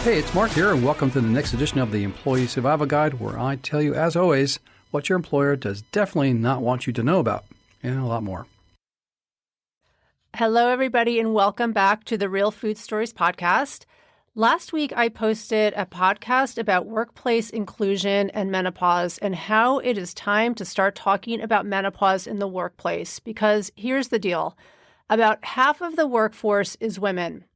Hey, it's Mark here, and welcome to the next edition of the Employee Survival Guide, where I tell you, as always, what your employer does definitely not want you to know about, and a lot more. Hello, everybody, and welcome back to the Real Food Stories podcast. Last week, I posted a podcast about workplace inclusion and menopause and how it is time to start talking about menopause in the workplace, because here's the deal. About half of the workforce is women.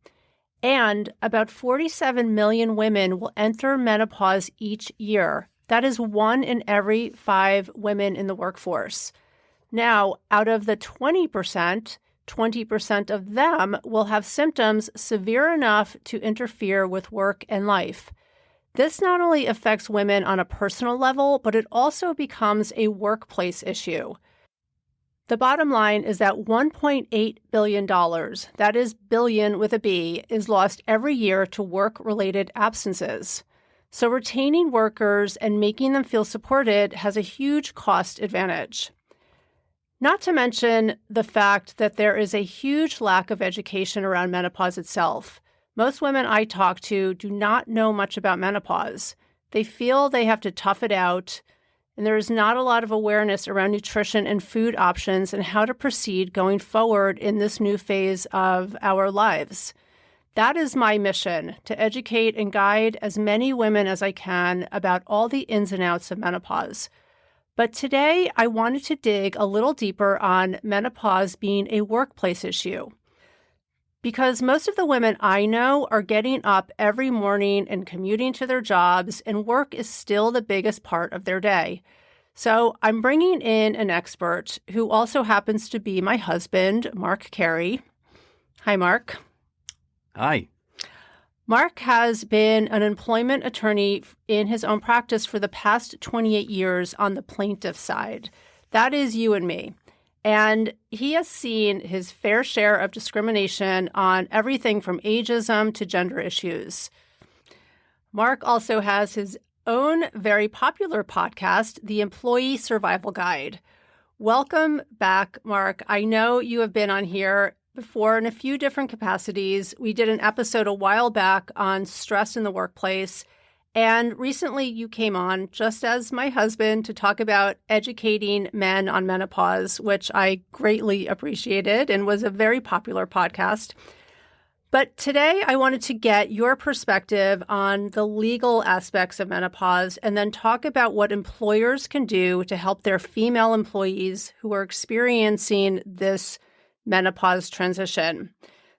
And about 47 million women will enter menopause each year. That is 1 in every 5 women in the workforce. Now, out of the 20% of them will have symptoms severe enough to interfere with work and life. This not only affects women on a personal level, but it also becomes a workplace issue. The bottom line is that $1.8 billion, that is billion with a B, is lost every year to work-related absences. So retaining workers and making them feel supported has a huge cost advantage. Not to mention the fact that there is a huge lack of education around menopause itself. Most women I talk to do not know much about menopause. They feel they have to tough it out, and there is not a lot of awareness around nutrition and food options and how to proceed going forward in this new phase of our lives. That is my mission, to educate and guide as many women as I can about all the ins and outs of menopause. But today, I wanted to dig a little deeper on menopause being a workplace issue. Because most of the women I know are getting up every morning and commuting to their jobs, and work is still the biggest part of their day. So I'm bringing in an expert who also happens to be my husband, Mark Carey. Hi, Mark. Hi. Mark has been an employment attorney in his own practice for the past 28 years on the plaintiff side. That is you and me. And he has seen his fair share of discrimination on everything from ageism to gender issues. Mark also has his own very popular podcast, The Employee Survival Guide. Welcome back, Mark. I know you have been on here before in a few different capacities. We did an episode a while back on stress in the workplace. And recently you came on, just as my husband, to talk about educating men on menopause, which I greatly appreciated and was a very popular podcast. But today I wanted to get your perspective on the legal aspects of menopause and then talk about what employers can do to help their female employees who are experiencing this menopause transition.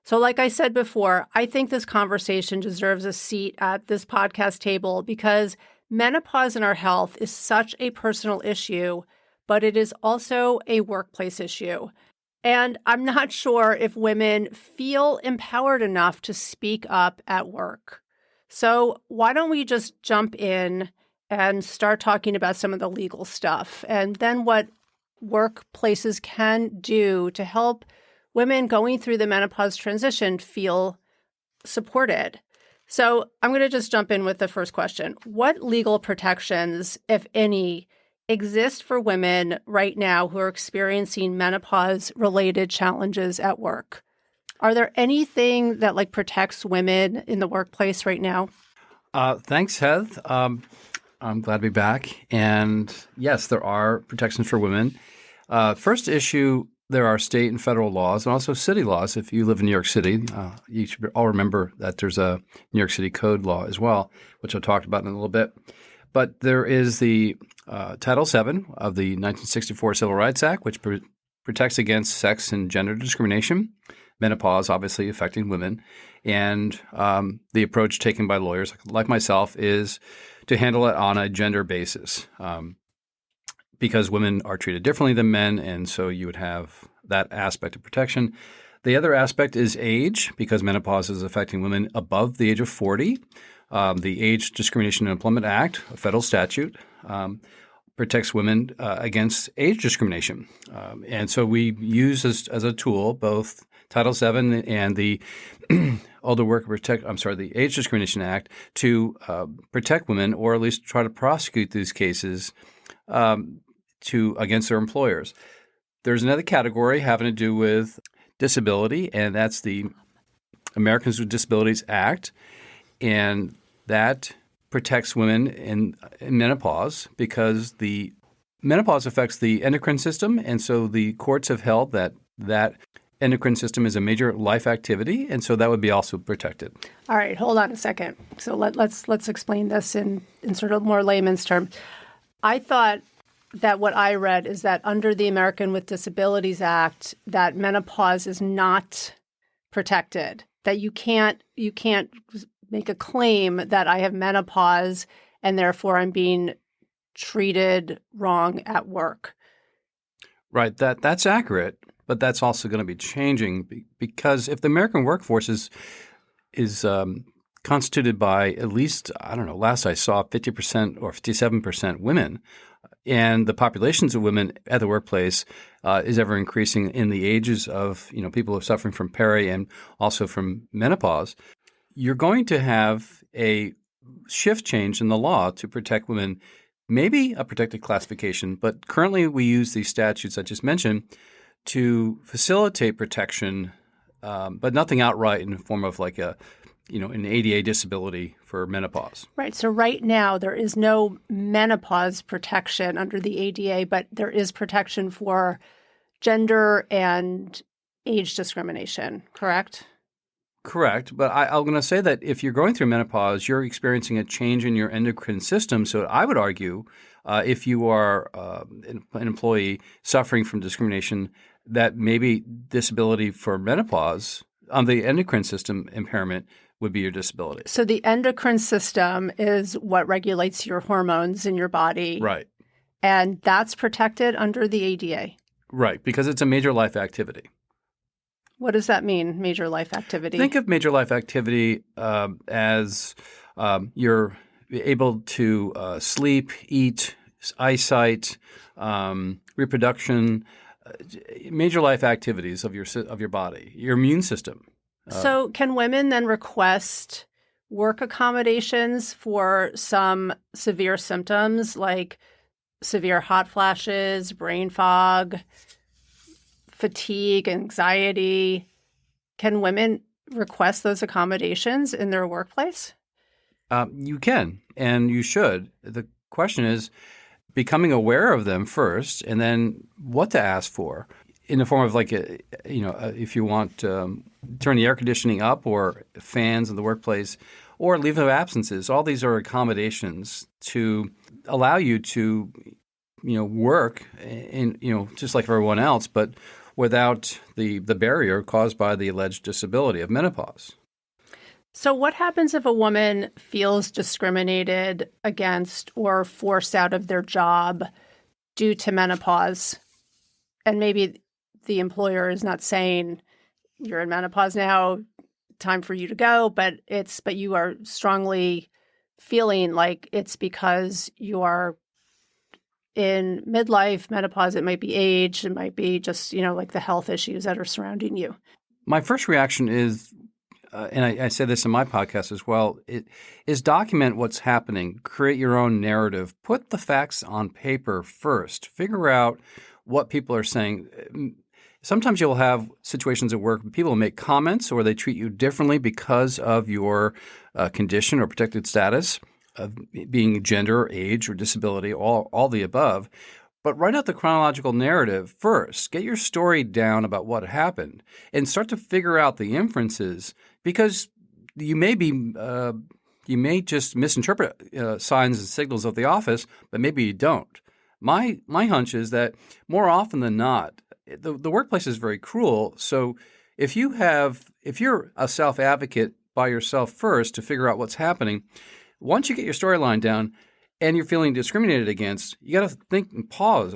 So like I said before, I think this conversation deserves a seat at this podcast table because menopause in our health is such a personal issue, but it is also a workplace issue. And I'm not sure if women feel empowered enough to speak up at work. So why don't we just jump in and start talking about some of the legal stuff and then what workplaces can do to help women going through the menopause transition feel supported. So I'm going to just jump in with the first question. What legal protections, if any, exist for women right now who are experiencing menopause-related challenges at work? Are there anything that protects women in the workplace right now? Thanks, Heath. I'm glad to be back. And yes, there are protections for women. First issue, there are state and federal laws and also city laws. If you live in New York City, you should all remember that there's a New York City code law as well, which I'll talk about in a little bit. But there is the Title VII of the 1964 Civil Rights Act, which protects against sex and gender discrimination, menopause obviously affecting women. And the approach taken by lawyers like myself is to handle it on a gender basis. Because women are treated differently than men, and so you would have that aspect of protection. The other aspect is age, because menopause is affecting women above the age of 40. The Age Discrimination and Employment Act, a federal statute, protects women against age discrimination. And so we use as a tool both Title VII and the the Age Discrimination Act to protect women, or at least try to prosecute these cases against their employers. There's another category having to do with disability, and that's the Americans with Disabilities Act. and that protects women in menopause because the menopause affects the endocrine system, and so the courts have held that endocrine system is a major life activity, and so that would be also protected. All right, hold on a second. So let's explain this in sort of more layman's terms. I thought that what I read is that under the American with Disabilities Act, that menopause is not protected. That you can't make a claim that I have menopause and therefore I'm being treated wrong at work. Right, that's accurate, but that's also going to be changing because if the American workforce is constituted by at least, I don't know, last I saw 50% or 57% women, and the populations of women at the workplace is ever increasing in the ages of people who are suffering from peri and also from menopause, you're going to have a shift change in the law to protect women, maybe a protected classification, but currently we use these statutes I just mentioned to facilitate protection, but nothing outright in the form of like an ADA disability for menopause. Right. So right now there is no menopause protection under the ADA, but there is protection for gender and age discrimination, correct? Correct. But I'm going to say that if you're going through menopause, you're experiencing a change in your endocrine system. So I would argue if you are an employee suffering from discrimination, that maybe disability for menopause on the endocrine system impairment would be your disability. So the endocrine system is what regulates your hormones in your body. Right. And that's protected under the ADA. Right, because it's a major life activity. What does that mean, major life activity? Think of major life activity as you're able to sleep, eat, eyesight, reproduction, major life activities of your body, your immune system. So can women then request work accommodations for some severe symptoms like severe hot flashes, brain fog, fatigue, anxiety? Can women request those accommodations in their workplace? You can, and you should. The question is becoming aware of them first, and then what to ask for in the form of if you want turn the air conditioning up or fans in the workplace or leave of absences. All these are accommodations to allow you to work in just like everyone else, but without the barrier caused by the alleged disability of menopause. So what happens if a woman feels discriminated against or forced out of their job due to menopause? And maybe the employer is not saying, you're in menopause now, time for you to go, but you are strongly feeling like it's because you are in midlife, menopause. It might be age, it might be just, like the health issues that are surrounding you. My first reaction is, and I say this in my podcast as well, is document what's happening, create your own narrative, put the facts on paper first, figure out what people are saying. Sometimes you'll have situations at work where people make comments or they treat you differently because of your condition or protected status of being gender, age, or disability, all the above. But write out the chronological narrative first. Get your story down about what happened and start to figure out the inferences because you may just misinterpret signs and signals of the office, but maybe you don't. My hunch is that more often than not, the workplace is very cruel. So if you're a self-advocate by yourself first to figure out what's happening, once you get your storyline down and you're feeling discriminated against, you got to think and pause.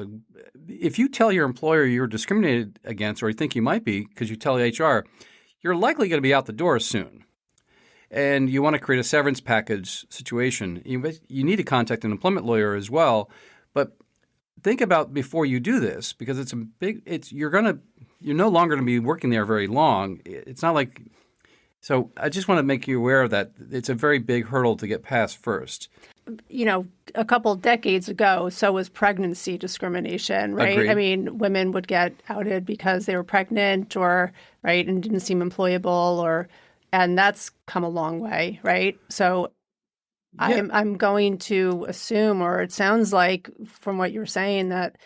If you tell your employer you're discriminated against or you think you might be because you tell HR, you're likely going to be out the door soon. And you want to create a severance package situation. You need to contact an employment lawyer as well. But think about before you do this because you're no longer going to be working there very long. It's not like – so I just want to make you aware of that. It's a very big hurdle to get past first. A couple decades ago, so was pregnancy discrimination, right? Agreed. I mean, women would get outed because they were pregnant or, right, and didn't seem employable or And that's come a long way, right? So Yeah. I'm going to assume, or it sounds like from what you're saying, that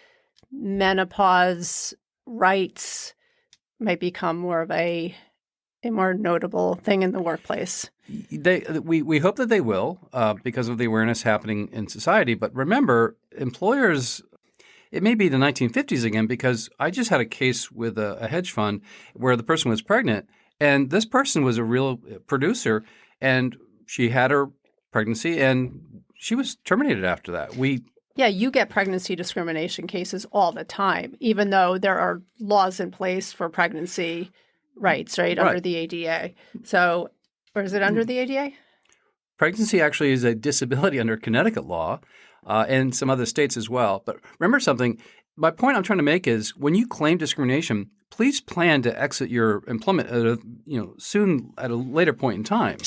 menopause rights might become more of a more notable thing in the workplace. We hope that they will because of the awareness happening in society. But remember, employers, it may be the 1950s again, because I just had a case with a hedge fund where the person was pregnant, and this person was a real producer, and she had her pregnancy, and she was terminated after that. Yeah, you get pregnancy discrimination cases all the time, even though there are laws in place for pregnancy rights, right, under the ADA. So, or is it under the ADA? Pregnancy actually is a disability under Connecticut law and some other states as well. But remember something, my point I'm trying to make is when you claim discrimination, please plan to exit your employment soon at a later point in time.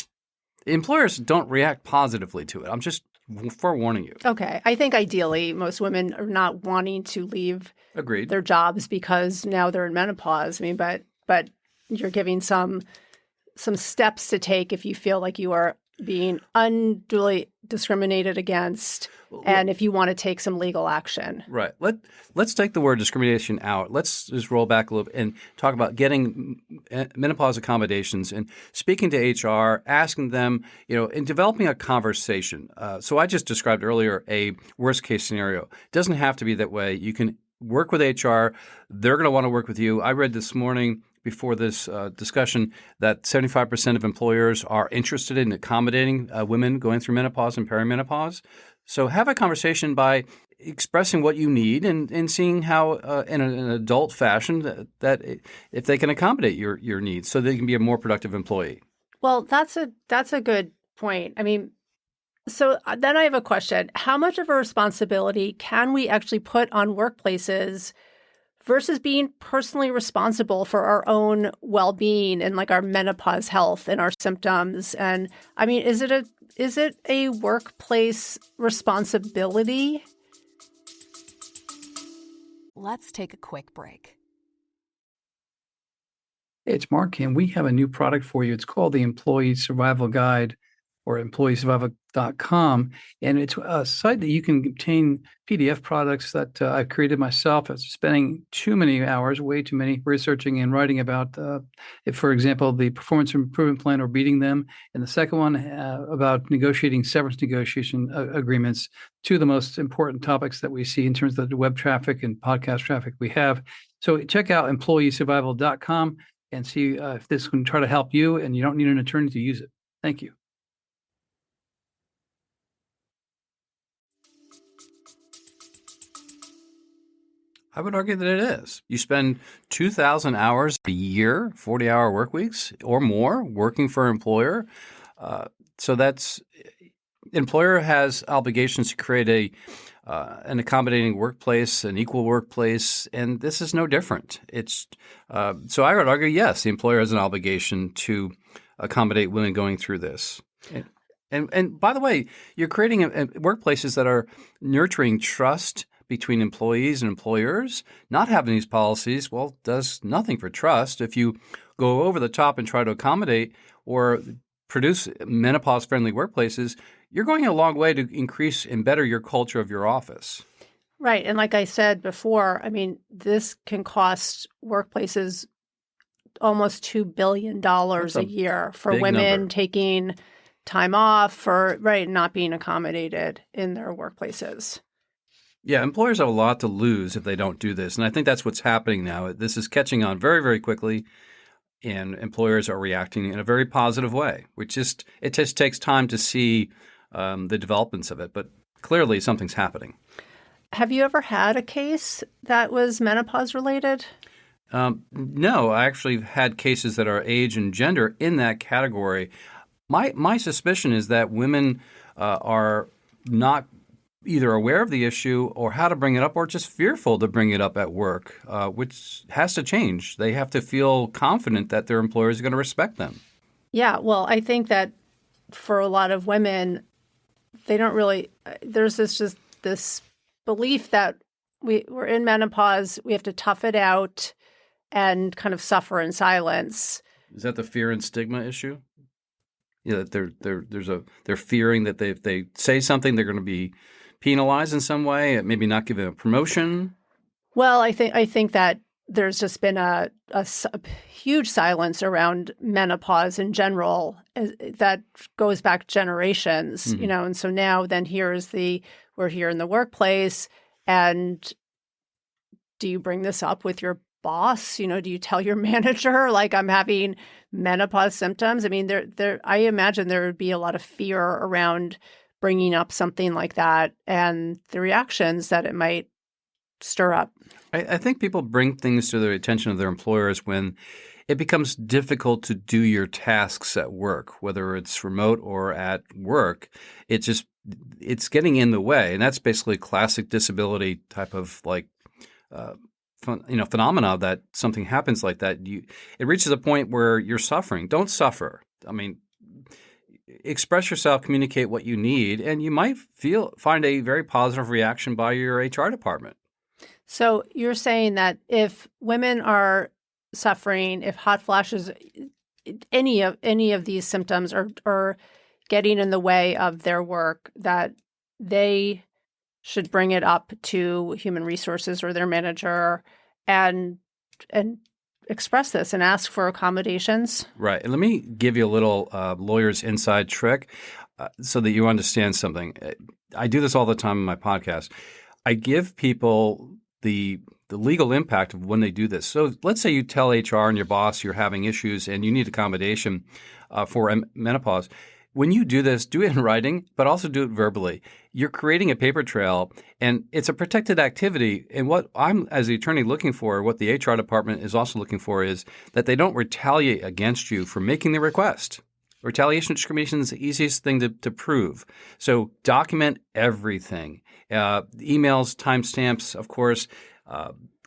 Employers don't react positively to it. I'm just forewarning you. Okay. I think ideally most women are not wanting to leave Agreed. their jobs because now they're in menopause. I mean, but you're giving some steps to take if you feel like you are being unduly discriminated against, and if you want to take some legal action. Right. Let's take the word discrimination out. Let's just roll back a little bit and talk about getting menopause accommodations and speaking to HR, asking them, and developing a conversation. So I just described earlier a worst case scenario. It doesn't have to be that way. You can work with HR. They're going to want to work with you. I read this morning before this discussion that 75% of employers are interested in accommodating women going through menopause and perimenopause. So have a conversation by expressing what you need and seeing how in an adult fashion that if they can accommodate your needs so they can be a more productive employee. Well, that's a good point. I mean, so then I have a question. How much of a responsibility can we actually put on workplaces versus being personally responsible for our own well-being and like our menopause health and our symptoms? And I mean, is it a workplace responsibility? Let's take a quick break. It's Mark, and we have a new product for you. It's called the Employee Survival Guide, or employeesurvival.com. And it's a site that you can obtain PDF products that I've created myself. I was spending too many hours, way too many, researching and writing about, if, for example, the performance improvement plan or beating them. And the second one about negotiating severance negotiation agreements, two of the most important topics that we see in terms of the web traffic and podcast traffic we have. So check out employeesurvival.com and see if this can try to help you, and you don't need an attorney to use it. Thank you. I would argue that it is. You spend 2,000 hours a year, 40-hour work weeks or more working for an employer. So that's employer has obligations to create an accommodating workplace, an equal workplace, and this is no different. It's so I would argue, yes, the employer has an obligation to accommodate women going through this. And by the way, you're creating workplaces that are nurturing trust between employees and employers. Not having these policies, does nothing for trust. If you go over the top and try to accommodate or produce menopause-friendly workplaces, you're going a long way to increase and better your culture of your office. Right. And like I said before, I mean, this can cost workplaces almost $2 billion a year for women taking time off for not being accommodated in their workplaces. Yeah, employers have a lot to lose if they don't do this. And I think that's what's happening now. This is catching on very, very quickly, and employers are reacting in a very positive way, it just takes time to see the developments of it. But clearly something's happening. Have you ever had a case that was menopause related? No, I actually had cases that are age and gender in that category. My suspicion is that women are not either aware of the issue or how to bring it up or just fearful to bring it up at work, which has to change. They have to feel confident that their employers are going to respect them. Yeah, well, I think that for a lot of women, they don't really – there's this belief that we're in menopause, we have to tough it out and kind of suffer in silence. Is that the fear and stigma issue? You know, that they're fearing that if they say something, they're going to be penalized in some way, maybe not given a promotion. Well, I think that there's just been a huge silence around menopause in general that goes back generations, Mm-hmm. and so now then we're here in the workplace, and do you bring this up with your boss? Do you tell your manager, like, I'm having menopause symptoms? I mean, I imagine there would be a lot of fear around bringing up something like that and the reactions that it might stir up. I think people bring things to the attention of their employers when it becomes difficult to do your tasks at work, whether it's remote or at work. It's getting in the way, and that's basically classic disability type of uh, phenomena that something happens like that. It reaches a point where you're suffering. Don't suffer. I mean, express yourself, communicate what you need, and you might find a very positive reaction by your HR department. So you're saying that if women are suffering, if hot flashes, any of these symptoms are getting in the way of their work, that they should bring it up to human resources or their manager and express this and ask for accommodations. Right. And let me give you a little lawyer's inside trick so that you understand something. I do this all the time in my podcast. I give people the legal impact of when they do this. So let's say you tell HR and your boss you're having issues and you need accommodation for menopause. When you do this, do it in writing, but also do it verbally. You're creating a paper trail, and it's a protected activity. And what I'm, as the attorney, looking for, what the HR department is also looking for, is that they don't retaliate against you for making the request. Retaliation discrimination is the easiest thing to prove. So document everything. Emails, timestamps, of course,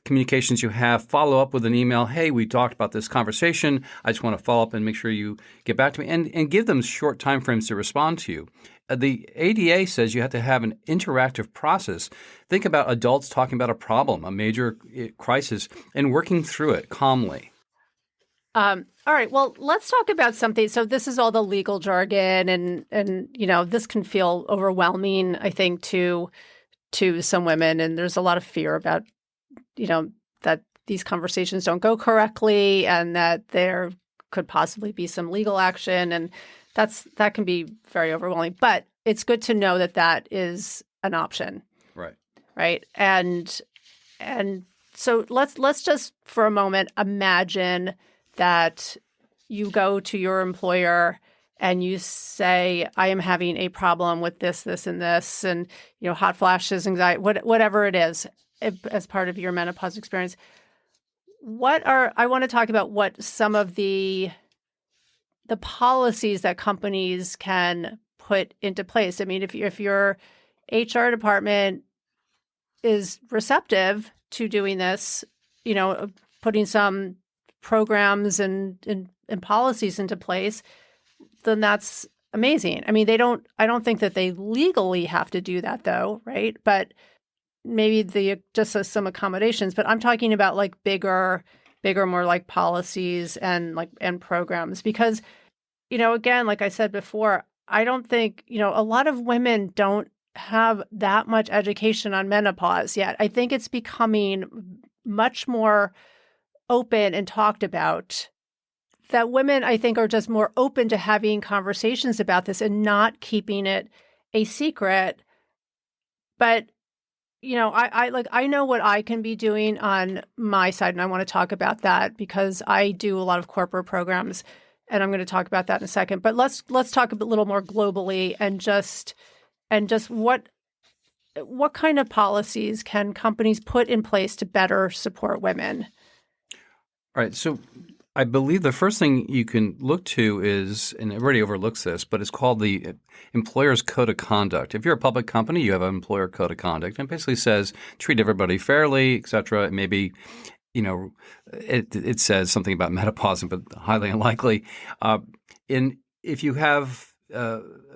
communications you have. Follow up with an email. Hey, we talked about this conversation. I just want to follow up and make sure you get back to me, and give them short time frames to respond to you. The ADEA says you have to have an interactive process. Think about adults talking about a problem, a major crisis, and working through it calmly. All right. Well, let's talk about something. So this is all the legal jargon, and this can feel overwhelming, I think, to some women, and there's a lot of fear about that these conversations don't go correctly and that there could possibly be some legal action, and that can be very overwhelming. But it's good to know that is an option. Right. Right. And so let's just for a moment imagine that you go to your employer and you say, I am having a problem with this, this, and this, and hot flashes, anxiety, whatever it is, as part of your menopause experience. I want to talk about what some of the policies that companies can put into place. I mean, if your HR department is receptive to doing this, putting some programs and policies into place, then that's amazing. I mean, I don't think that they legally have to do that though, right? But maybe just as some accommodations, but I'm talking about like bigger, more like policies and programs, because, again, like I said before, I don't think, a lot of women don't have that much education on menopause yet. I think it's becoming much more open and talked about, that women, I think, are just more open to having conversations about this and not keeping it a secret. But I know what I can be doing on my side, and I want to talk about that because I do a lot of corporate programs, and I'm going to talk about that in a second. But let's talk a little more globally and just what kind of policies can companies put in place to better support women? All right. So I believe the first thing you can look to is, and everybody overlooks this, but it's called the Employer's Code of Conduct. If you're a public company, you have an Employer Code of Conduct, and it basically says treat everybody fairly, et cetera. It maybe, it says something about menopause, but highly unlikely. And if you have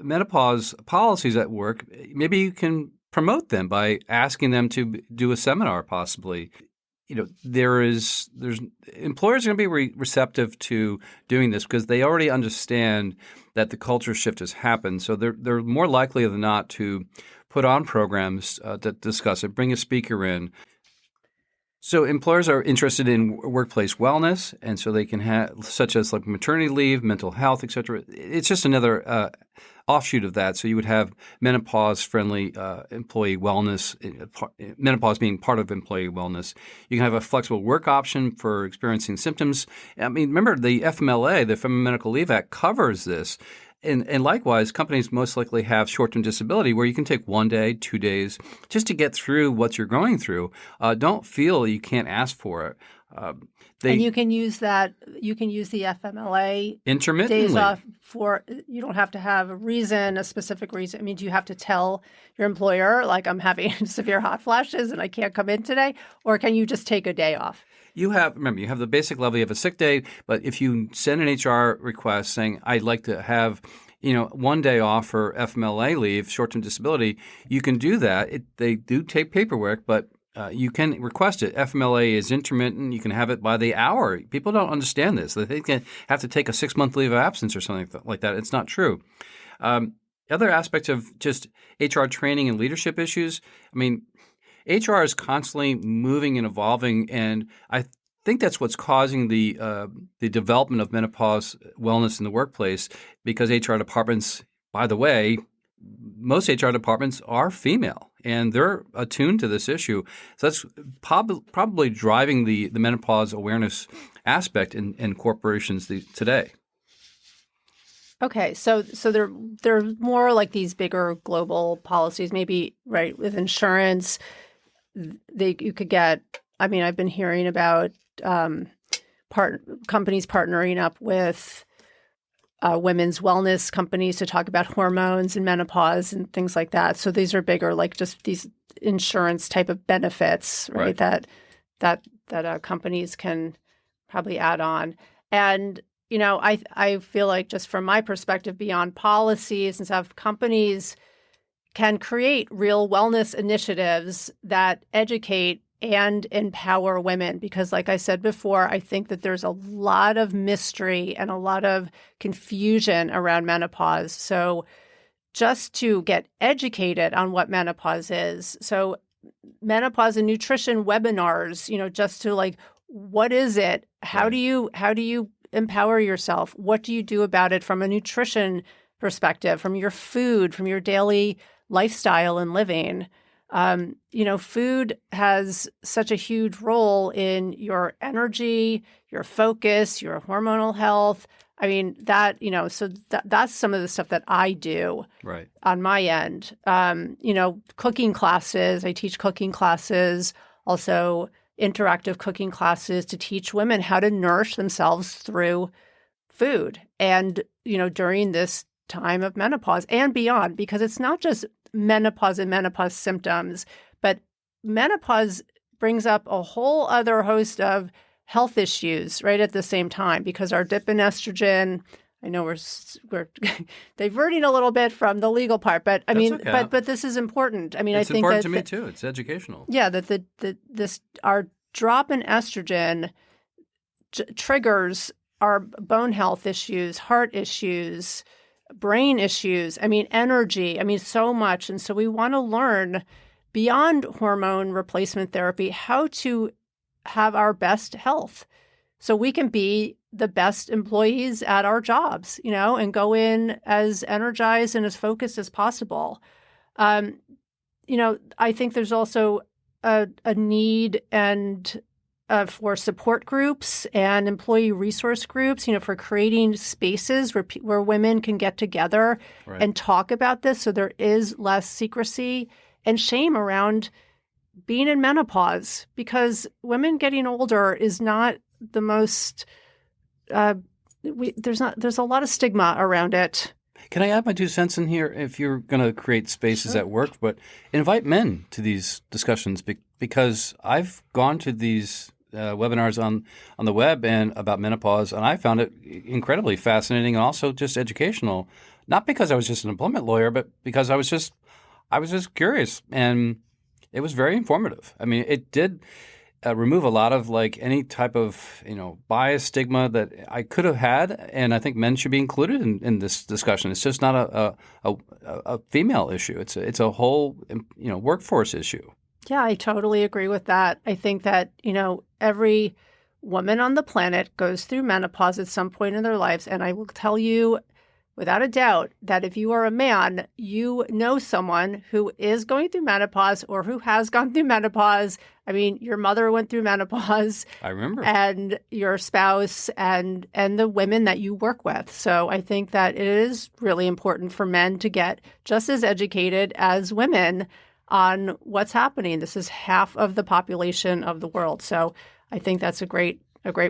menopause policies at work, maybe you can promote them by asking them to do a seminar possibly. there's employers are going to be receptive to doing this because they already understand that the culture shift has happened. So they're more likely than not to put on programs that discuss it, bring a speaker in. So employers are interested in workplace wellness, and so they can have such as like maternity leave, mental health, et cetera. It's just another offshoot of that. So you would have menopause-friendly employee wellness, menopause being part of employee wellness. You can have a flexible work option for experiencing symptoms. I mean, remember the FMLA, the Family Medical Leave Act, covers this. And likewise, companies most likely have short-term disability where you can take 1 day, 2 days just to get through what you're going through. Don't feel you can't ask for it. And you can use that. You can use the FMLA intermittently days off for. You don't have to have a specific reason. I mean, do you have to tell your employer like I'm having severe hot flashes and I can't come in today, or can you just take a day off? You have the basic level. You have a sick day, but if you send an HR request saying I'd like to have 1 day off for FMLA leave, short-term disability, you can do that. They do take paperwork, but you can request it. FMLA is intermittent. You can have it by the hour. People don't understand this. They think they have to take a 6-month leave of absence or something like that. It's not true. Other aspects of just HR training and leadership issues, I mean, HR is constantly moving and evolving, and I think that's what's causing the development of menopause wellness in the workplace because HR departments, by the way, most HR departments are female, and they're attuned to this issue. So that's probably driving the menopause awareness aspect in corporations today. Okay, so there are more like these bigger global policies, maybe right with insurance. You could get. I mean, I've been hearing about companies partnering up with women's wellness companies to talk about hormones and menopause and things like that. So these are bigger, like just these insurance type of benefits, right? That companies can probably add on. And I feel like just from my perspective, beyond policies and stuff, companies can create real wellness initiatives that educate and empower women because, like I said before, I think that there's a lot of mystery and a lot of confusion around menopause. So just to get educated on what menopause is. So menopause and nutrition webinars, just to like, what is it? How do you empower yourself? What do you do about it from a nutrition perspective, from your food, from your daily lifestyle and living? Food has such a huge role in your energy, your focus, your hormonal health. I mean, so that's some of the stuff that I do on my end. Cooking classes, I teach cooking classes, also interactive cooking classes to teach women how to nourish themselves through food. And, during this time of menopause and beyond, because it's not just menopause and menopause symptoms, but menopause brings up a whole other host of health issues right at the same time because our dip in estrogen, I know we're diverting a little bit from the legal part, but I mean, okay. but this is important. I mean, it's I think important to me too. It's educational. Yeah, that our drop in estrogen triggers our bone health issues, heart issues, brain issues, I mean, energy, I mean, so much. And so we want to learn beyond hormone replacement therapy how to have our best health so we can be the best employees at our jobs, and go in as energized and as focused as possible. I think there's also a need and for support groups and employee resource groups, for creating spaces where women can get together and talk about this so there is less secrecy and shame around being in menopause because women getting older is not the most there's a lot of stigma around it. Can I add my 2 cents in here? If you're going to create spaces at work, but invite men to these discussions because I've gone to these webinars on the web and about menopause, and I found it incredibly fascinating and also just educational. Not because I was just an employment lawyer, but because I was just curious, and it was very informative. I mean, remove a lot of like any type of bias, stigma that I could have had, and I think men should be included in this discussion. It's just not a female issue. It's a whole workforce issue. Yeah, I totally agree with that. I think that, every woman on the planet goes through menopause at some point in their lives. And I will tell you without a doubt that if you are a man, you know someone who is going through menopause or who has gone through menopause. I mean, your mother went through menopause. I remember. And your spouse and the women that you work with. So I think that it is really important for men to get just as educated as women on what's happening. This is half of the population of the world. So I think that's a great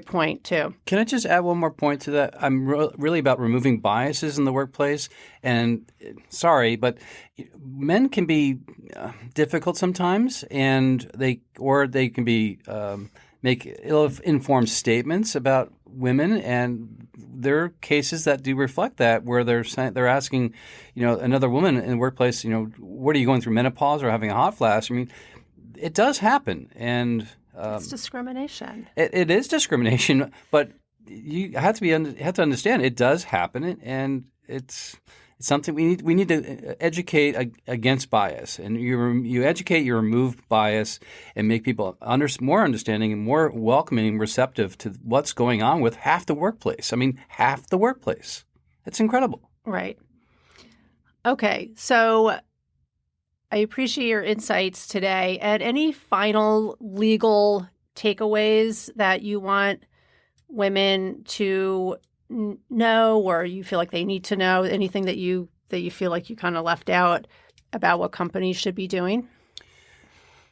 point too. Can I just add one more point to that? I'm really about removing biases in the workplace. And sorry, but men can be difficult sometimes, and they can be make ill-informed statements about women, and there are cases that do reflect that, where they're asking, another woman in the workplace, what are you going through, menopause or having a hot flash? I mean, it does happen, and it's discrimination. It is discrimination, but you have to understand it does happen, and it's something we need to educate against bias. And you educate, you remove bias, and make people more understanding and more welcoming and receptive to what's going on with half the workplace. I mean, half the workplace. It's incredible. Right. Okay, so I appreciate your insights today. And any final legal takeaways that you want women to know, or you feel like they need to know? Anything that you feel like you kind of left out about what companies should be doing?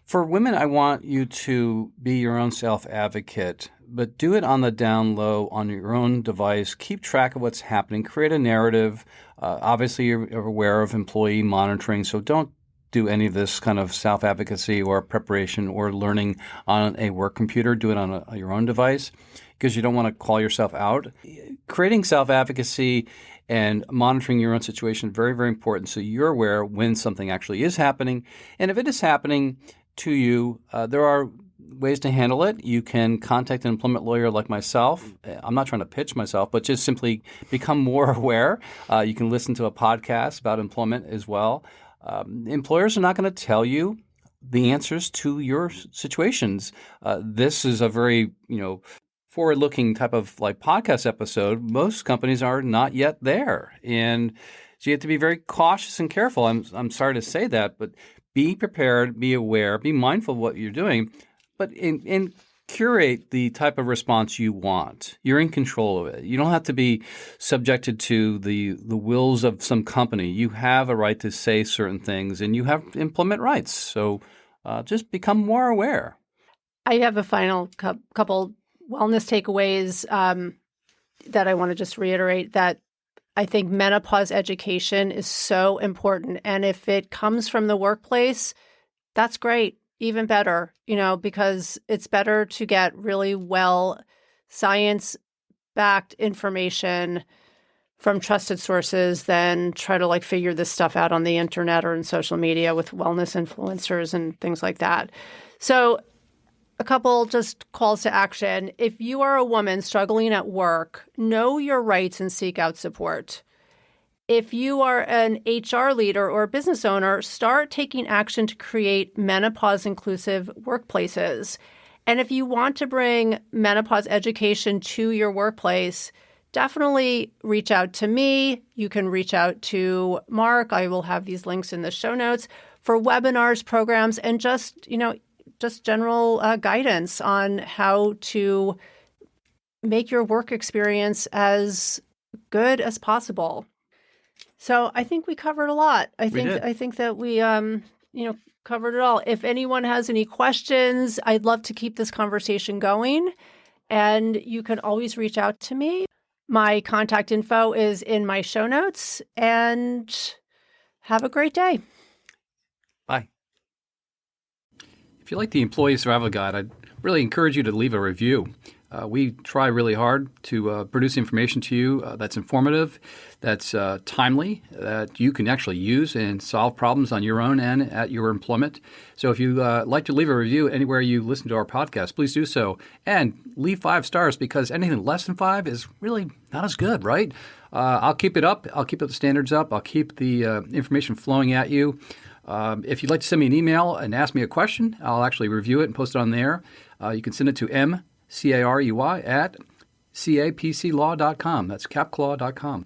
For women, I want you to be your own self-advocate, but do it on the down low, on your own device. Keep track of what's happening. Create a narrative. Obviously, you're aware of employee monitoring, so don't do any of this kind of self-advocacy or preparation or learning on a work computer. Do it on your own device, because you don't want to call yourself out. Creating self-advocacy and monitoring your own situation is very, very important, so you're aware when something actually is happening. And if it is happening to you, there are ways to handle it. You can contact an employment lawyer like myself. I'm not trying to pitch myself, but just simply become more aware. You can listen to a podcast about employment as well. Employers are not going to tell you the answers to your situations. This is a very, forward-looking type of like podcast episode. Most companies are not yet there, and so you have to be very cautious and careful. I'm sorry to say that, but be prepared, be aware, be mindful of what you're doing, but in curate the type of response you want. You're in control of it. You don't have to be subjected to the wills of some company. You have a right to say certain things, and you have employment rights. So just become more aware. I have a final couple wellness takeaways that I want to just reiterate, that I think menopause education is so important. And if it comes from the workplace, that's great. Even better, because it's better to get really well science-backed information from trusted sources than try to figure this stuff out on the internet or in social media with wellness influencers and things like that. So a couple just calls to action. If you are a woman struggling at work, know your rights and seek out support. If you are an HR leader or a business owner, start taking action to create menopause-inclusive workplaces. And if you want to bring menopause education to your workplace, definitely reach out to me. You can reach out to Mark. I will have these links in the show notes for webinars, programs, and just general guidance on how to make your work experience as good as possible. So I think we covered a lot. I think that we covered it all. If anyone has any questions, I'd love to keep this conversation going, and you can always reach out to me. My contact info is in my show notes, and have a great day. Bye. If you like the Employee Survival Guide, I'd really encourage you to leave a review. We try really hard to produce information to you that's informative, that's timely, that you can actually use and solve problems on your own and at your employment. So if you like to leave a review anywhere you listen to our podcast, please do so. And leave 5 stars, because anything less than 5 is really not as good, right? I'll keep it up. I'll keep the standards up. I'll keep the information flowing at you. If you'd like to send me an email and ask me a question, I'll actually review it and post it on there. You can send it to mcarey@capclaw.com. That's capclaw.com.